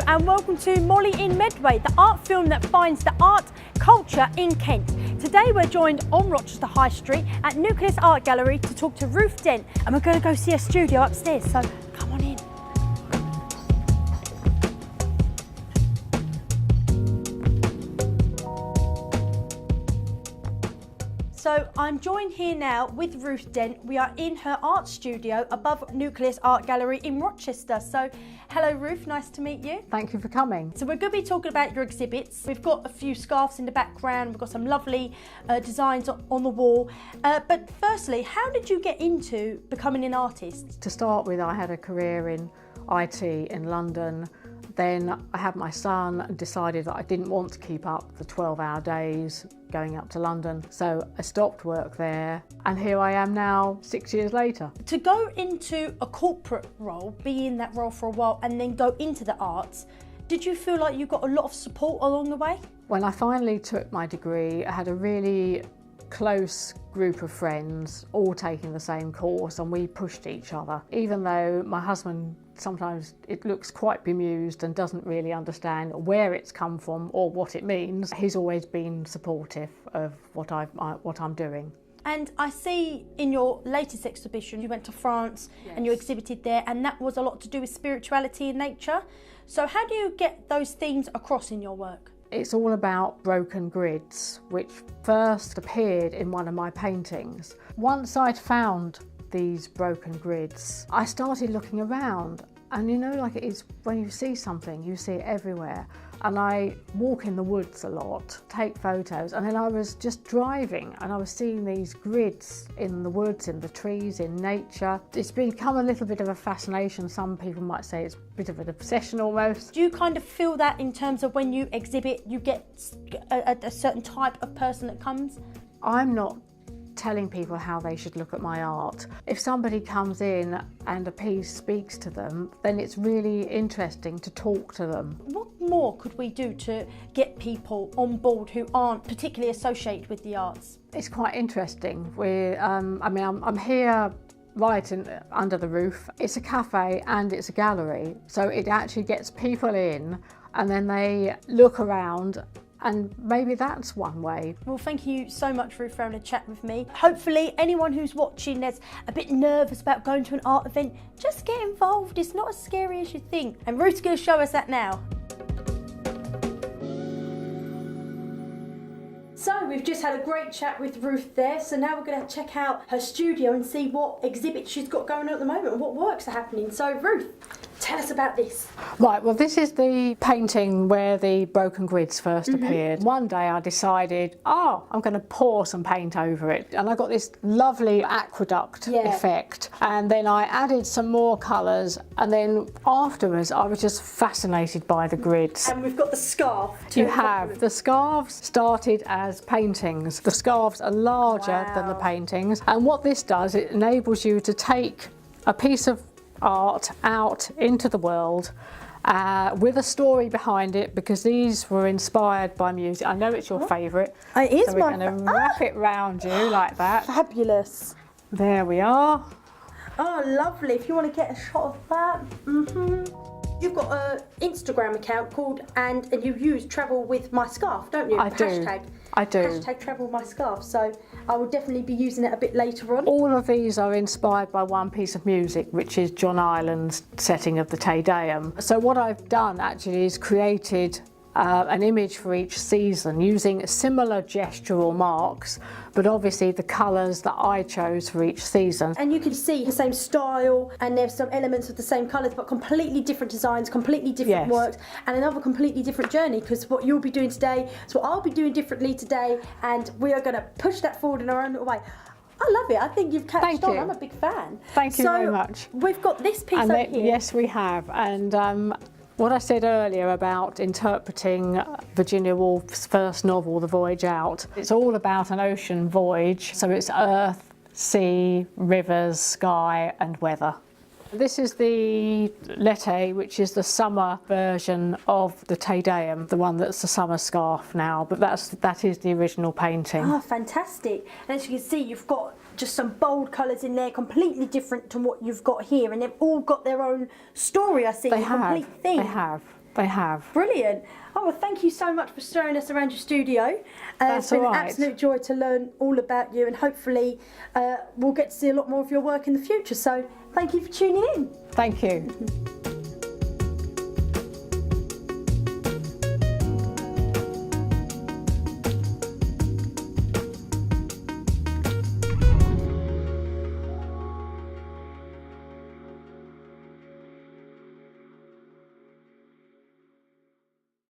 and welcome to Molly in Medway, the art film that finds the art culture in Kent. Today we're joined on Rochester High Street at Nucleus Art Gallery to talk to Ruth Dent, and we're going to go see her studio upstairs, so come on in. So I'm joined here now with Ruth Dent. We are in her art studio above Nucleus Art Gallery in Rochester. So hello Ruth, nice to meet you. Thank you for coming. So we're going to be talking about your exhibits. We've got a few scarves in the background, we've got some lovely designs on the wall. But firstly, how did you get into becoming an artist? To start with, I had a career in IT in London. Then I had my son and decided that I didn't want to keep up the 12-hour days going up to London. So I stopped work there, and here I am now 6 years later. To go into a corporate role, be in that role for a while and then go into the arts, did you feel like you got a lot of support along the way? When I finally took my degree, I had a really close group of friends all taking the same course, and we pushed each other. Even though my husband sometimes it looks quite bemused and doesn't really understand where it's come from or what it means, he's always been supportive of what I'm doing. And I see in your latest exhibition you went to France. Yes. And you exhibited there, and that was a lot to do with spirituality and nature. So how do you get those themes across in your work? It's all about broken grids, which first appeared in one of my paintings. Once I'd found these broken grids, I started looking around, and you know, like it is when you see something, you see it everywhere. And I walk in the woods a lot, take photos, and then I was just driving and I was seeing these grids in the woods, in the trees, in nature. It's become a little bit of a fascination. Some people might say it's a bit of an obsession almost. Do you kind of feel that in terms of when you exhibit, you get a certain type of person that comes? I'm not telling people how they should look at my art. If somebody comes in and a piece speaks to them, then it's really interesting to talk to them. What more could we do to get people on board who aren't particularly associated with the arts? It's quite interesting. I'm here right under the roof. It's a cafe and it's a gallery, so it actually gets people in and then they look around. And maybe that's one way. Well, thank you so much, Ruth, for having a chat with me. Hopefully anyone who's watching that's a bit nervous about going to an art event, just get involved. It's not as scary as you think. And Ruth's going to show us that now. So we've just had a great chat with Ruth there. So now we're going to check out her studio and see what exhibits she's got going on at the moment and what works are happening. So Ruth, tell us about this. Right, well, this is the painting where the broken grids first appeared. One day I decided, I'm going to pour some paint over it. And I got this lovely aqueduct effect. And then I added some more colours. And then afterwards, I was just fascinated by the grids. And we've got the scarf. You have. The scarves started as paintings. The scarves are larger than the paintings. And what this does, it enables you to take a piece of art out into the world with a story behind it, because these were inspired by music. I know it's your favourite. It is. So we're going to wrap it round you like that. Fabulous. There we are. Oh, lovely. If you want to get a shot of that. You've got an Instagram account called, and you use Travel With My Scarf, don't you? I do. I do. Hashtag Travel With My Scarf. So I will definitely be using it a bit later on. All of these are inspired by one piece of music, which is John Ireland's setting of the Te Deum. So what I've done actually is created an image for each season using similar gestural marks, but obviously the colours that I chose for each season. And you can see the same style, and there's some elements of the same colours, but completely different designs, completely different works, and another completely different journey, because what you'll be doing today is what I'll be doing differently today, and we are going to push that forward in our own little way. I love it. I think you've catched on. I'm a big fan. Thank you very much. We've got this piece over here. Yes, we have. And what I said earlier about interpreting Virginia Woolf's first novel, The Voyage Out, it's all about an ocean voyage. So it's earth, sea, rivers, sky and weather. This is the Lette, which is the summer version of the Te Deum, the one that's the summer scarf now, but that is the original painting. Oh, fantastic. And as you can see, you've got just some bold colours in there, completely different to what you've got here, and they've all got their own story, I see. They have. They have. Brilliant. Oh, well, thank you so much for showing us around your studio. It's been an absolute joy to learn all about you, and hopefully we'll get to see a lot more of your work in the future. So thank you for tuning in. Thank you.